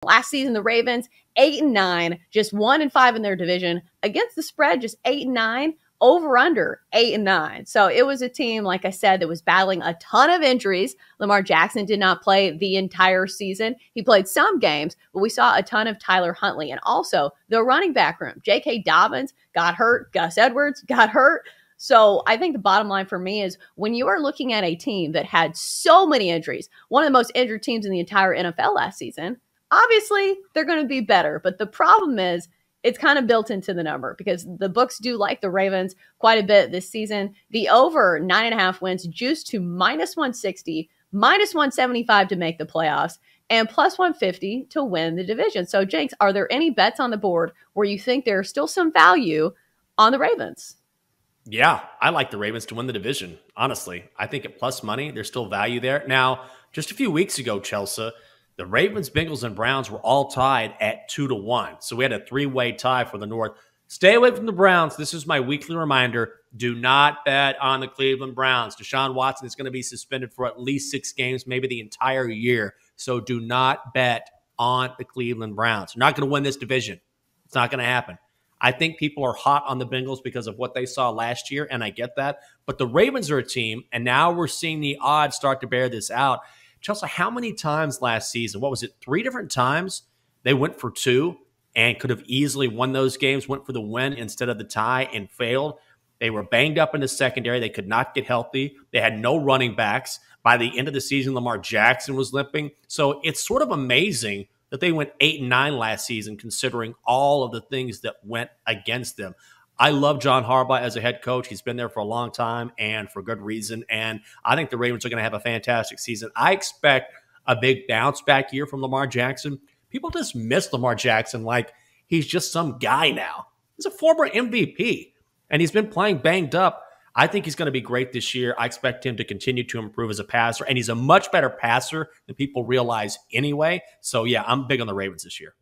Last season, the Ravens 8-9, just 1-5 in their division. Against the spread, just 8-9. Over under 8-9. So it was a team, like I said, that was battling a ton of injuries. Lamar Jackson did not play the entire season. He played some games, but we saw a ton of Tyler Huntley. And also the running back room. J.K. Dobbins got hurt. Gus Edwards got hurt. So I think the bottom line for me is when you are looking at a team that had so many injuries, one of the most injured teams in the entire NFL last season, obviously they're going to be better. But the problem is, it's kind of built into the number because the books do like the Ravens quite a bit this season. The over 9.5 wins juiced to -160, -175 to make the playoffs, and +150 to win the division. So, Jenks, are there any bets on the board where you think there's still some value on the Ravens? Yeah, I like the Ravens to win the division, honestly. I think at plus money, there's still value there. Now, just a few weeks ago, Chelsea, the Ravens, Bengals, and Browns were all tied at 2-1. So we had a three-way tie for the North. Stay away from the Browns. This is my weekly reminder. Do not bet on the Cleveland Browns. Deshaun Watson is going to be suspended for at least 6 games, maybe the entire year. So do not bet on the Cleveland Browns. They're not going to win this division. It's not going to happen. I think people are hot on the Bengals because of what they saw last year, and I get that. But the Ravens are a team, and now we're seeing the odds start to bear this out. Chelsea, how many times last season, what was it, 3 different times they went for 2 and could have easily won those games, went for the win instead of the tie and failed? They were banged up in the secondary. They could not get healthy. They had no running backs. By the end of the season, Lamar Jackson was limping. So it's sort of amazing that they went 8-9 last season considering all of the things that went against them. I love John Harbaugh as a head coach. He's been there for a long time and for good reason. And I think the Ravens are going to have a fantastic season. I expect a big bounce back year from Lamar Jackson. People just miss Lamar Jackson like he's just some guy now. He's a former MVP, and he's been playing banged up. I think he's going to be great this year. I expect him to continue to improve as a passer, and he's a much better passer than people realize anyway. So, yeah, I'm big on the Ravens this year.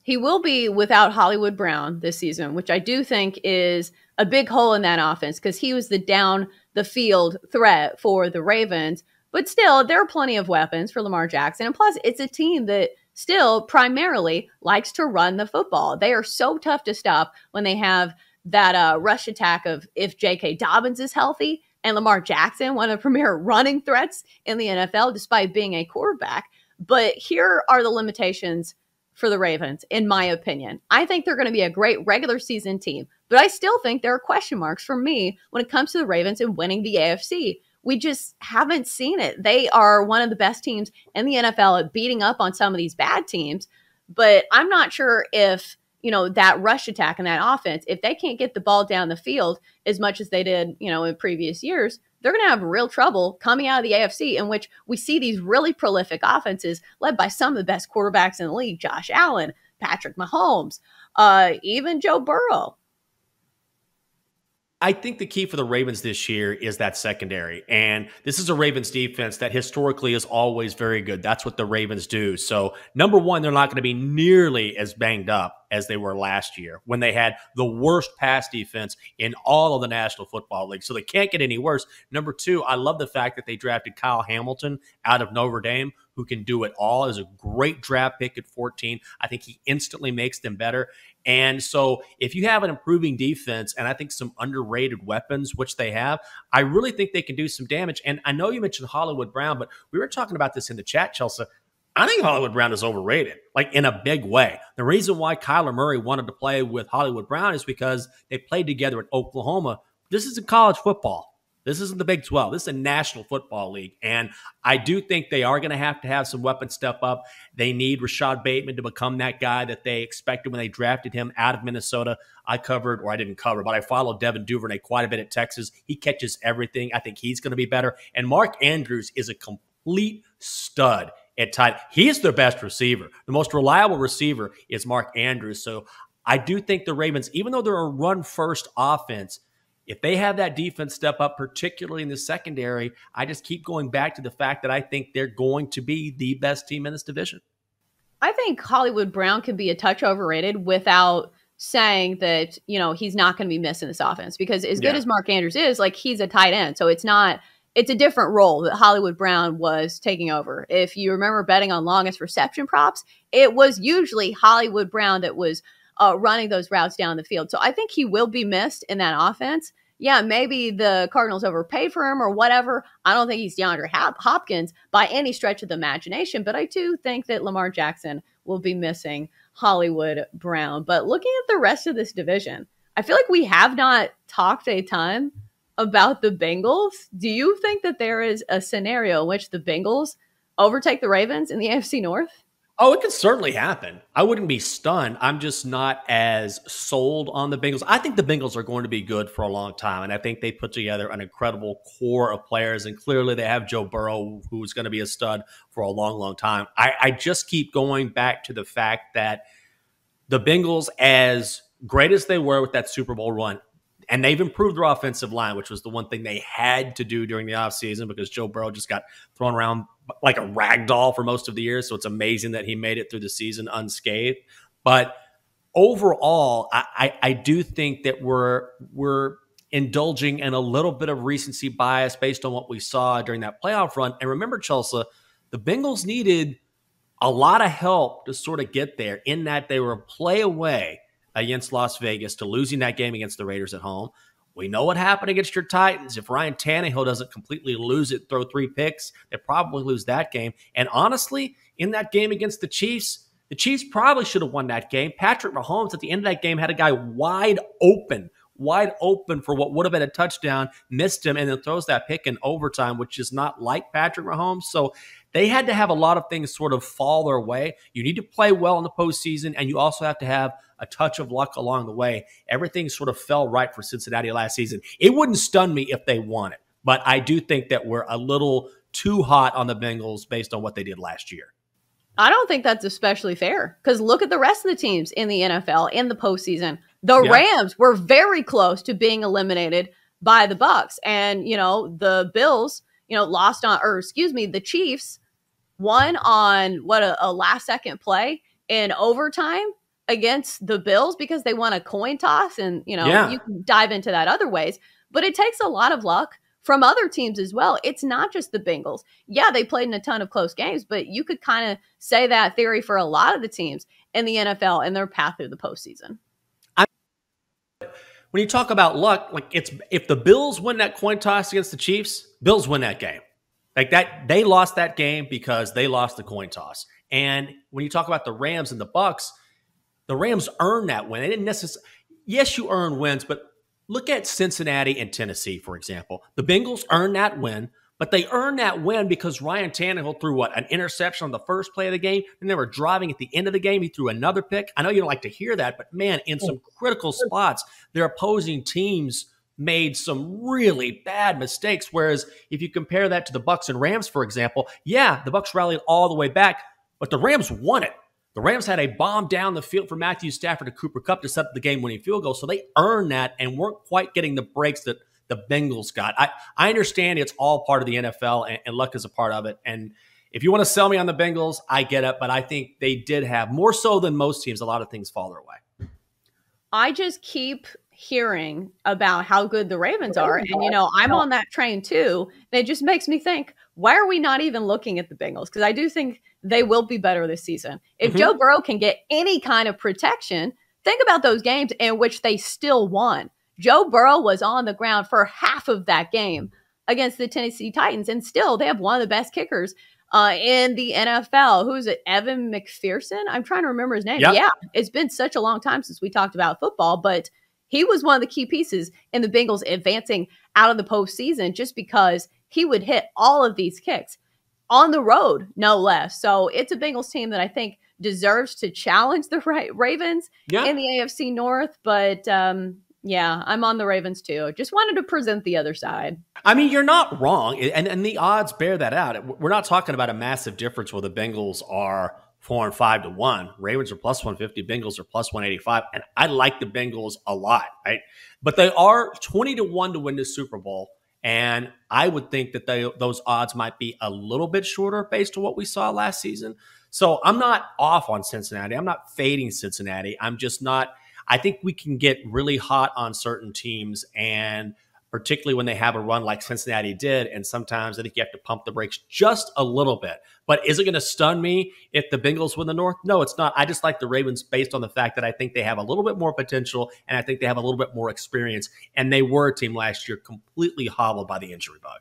He will be without Hollywood Brown this season, which I do think is a big hole in that offense because he was the down the field threat for the Ravens. But still, there are plenty of weapons for Lamar Jackson. And plus, it's a team that still primarily likes to run the football. They are so tough to stop when they have that rush attack of if J.K. Dobbins is healthy and Lamar Jackson, one of the premier running threats in the NFL, despite being a quarterback. But here are the limitations for the Ravens, in my opinion. I think they're going to be a great regular season team, but I still think there are question marks for me when it comes to the Ravens and winning the AFC. We just haven't seen it. They are one of the best teams in the NFL at beating up on some of these bad teams, but I'm not sure if, that rush attack and that offense, if they can't get the ball down the field as much as they did, in previous years, they're going to have real trouble coming out of the AFC, in which we see these really prolific offenses led by some of the best quarterbacks in the league, Josh Allen, Patrick Mahomes, even Joe Burrow. I think the key for the Ravens this year is that secondary. And this is a Ravens defense that historically is always very good. That's what the Ravens do. So, number one, they're not going to be nearly as banged up as they were last year when they had the worst pass defense in all of the National Football League. So they can't get any worse. Number two, I love the fact that they drafted Kyle Hamilton out of Notre Dame, who can do it all. Is a great draft pick at 14. I think he instantly makes them better. And so if you have an improving defense and I think some underrated weapons, which they have, I really think they can do some damage. And I know you mentioned Hollywood Brown, but we were talking about this in the chat, Chelsea. I think Hollywood Brown is overrated, like in a big way. The reason why Kyler Murray wanted to play with Hollywood Brown is because they played together at Oklahoma. This isn't college football. This isn't the Big 12. This is a National Football League. And I do think they are going to have some weapons step up. They need Rashad Bateman to become that guy that they expected when they drafted him out of Minnesota. I didn't cover, but I followed Devin Duvernay quite a bit at Texas. He catches everything. I think he's going to be better. And Mark Andrews is a complete stud at tight. He is their best receiver. The most reliable receiver is Mark Andrews. So I do think the Ravens, even though they're a run-first offense, if they have that defense step up, particularly in the secondary, I just keep going back to the fact that I think they're going to be the best team in this division. I think Hollywood Brown can be a touch overrated without saying that, he's not going to be missing this offense, because as good as Mark Andrews is, like, he's a tight end. So it's not it's a different role that Hollywood Brown was taking over. If you remember betting on longest reception props, it was usually Hollywood Brown that was running those routes down the field. So I think he will be missed in that offense. Yeah, maybe the Cardinals overpaid for him or whatever. I don't think he's DeAndre Hopkins by any stretch of the imagination, but I do think that Lamar Jackson will be missing Hollywood Brown. But looking at the rest of this division, I feel like we have not talked a ton about the Bengals. Do you think that there is a scenario in which the Bengals overtake the Ravens in the AFC North? Oh, it could certainly happen. I wouldn't be stunned. I'm just not as sold on the Bengals. I think the Bengals are going to be good for a long time, and I think they put together an incredible core of players, and clearly they have Joe Burrow, who's going to be a stud for a long, long time. I just keep going back to the fact that the Bengals, as great as they were with that Super Bowl run, and they've improved their offensive line, which was the one thing they had to do during the offseason because Joe Burrow just got thrown around like a rag doll for most of the year. So it's amazing that he made it through the season unscathed. But overall, I do think that we're indulging in a little bit of recency bias based on what we saw during that playoff run. And remember, Chelsea, the Bengals needed a lot of help to sort of get there in that they were a play away against Las Vegas to losing that game against the Raiders at home. We know what happened against your Titans. If Ryan Tannehill doesn't completely lose it, throw 3 picks, they probably lose that game. And honestly, in that game against the Chiefs probably should have won that game. Patrick Mahomes at the end of that game had a guy wide open for what would have been a touchdown, missed him, and then throws that pick in overtime, which is not like Patrick Mahomes. So they had to have a lot of things sort of fall their way. You need to play well in the postseason, and you also have to have a touch of luck along the way. Everything sort of fell right for Cincinnati last season. It wouldn't stun me if they won it, but I do think that we're a little too hot on the Bengals based on what they did last year. I don't think that's especially fair because look at the rest of the teams in the NFL in the postseason. The Rams were very close to being eliminated by the Bucs, and the Bills, the Chiefs won on a last second play in overtime against the Bills because they won a coin toss, and you can dive into that other ways, but it takes a lot of luck from other teams as well. It's not just the Bengals. Yeah, they played in a ton of close games, but you could kind of say that theory for a lot of the teams in the NFL and their path through the postseason. When you talk about luck, like if the Bills win that coin toss against the Chiefs, Bills win that game. Like that, they lost that game because they lost the coin toss. And when you talk about the Rams and the Bucs, the Rams earned that win. They didn't necessarily. Yes, you earn wins, but look at Cincinnati and Tennessee, for example. The Bengals earned that win, but they earned that win because Ryan Tannehill threw an interception on the first play of the game, and they were driving at the end of the game. He threw another pick. I know you don't like to hear that, but man, in some critical spots, their opposing teams made some really bad mistakes. Whereas if you compare that to the Bucs and Rams, for example, yeah, the Bucs rallied all the way back, but the Rams won it. The Rams had a bomb down the field for Matthew Stafford to Cooper Kupp to set up the game-winning field goal, so they earned that and weren't quite getting the breaks that the Bengals got. I understand it's all part of the NFL, and luck is a part of it. And if you want to sell me on the Bengals, I get it, but I think they did have, more so than most teams, a lot of things fall their way. I just keep hearing about how good the Ravens are, and I'm on that train too. And it just makes me think, why are we not even looking at the Bengals? Because I do think they will be better this season. If Joe Burrow can get any kind of protection, think about those games in which they still won. Joe Burrow was on the ground for half of that game against the Tennessee Titans, and still they have one of the best kickers in the NFL. Who's it? Evan McPherson? I'm trying to remember his name. Yep. Yeah, it's been such a long time since we talked about football, but he was one of the key pieces in the Bengals advancing out of the postseason just because he would hit all of these kicks on the road, no less. So it's a Bengals team that I think deserves to challenge the Ravens in the AFC North. But I'm on the Ravens too. Just wanted to present the other side. I mean, you're not wrong. And the odds bear that out. We're not talking about a massive difference where the Bengals are 4 and 5 to 1. Ravens are plus 150. Bengals are plus 185. And I like the Bengals a lot, right? But they are 20 to 1 to win the Super Bowl. And I would think that those odds might be a little bit shorter based on what we saw last season. So I'm not off on Cincinnati. I'm not fading Cincinnati. I'm just not. I think we can get really hot on certain teams and particularly when they have a run like Cincinnati did. And sometimes I think you have to pump the brakes just a little bit. But is it going to stun me if the Bengals win the North? No, it's not. I just like the Ravens based on the fact that I think they have a little bit more potential and I think they have a little bit more experience. And they were a team last year completely hobbled by the injury bug.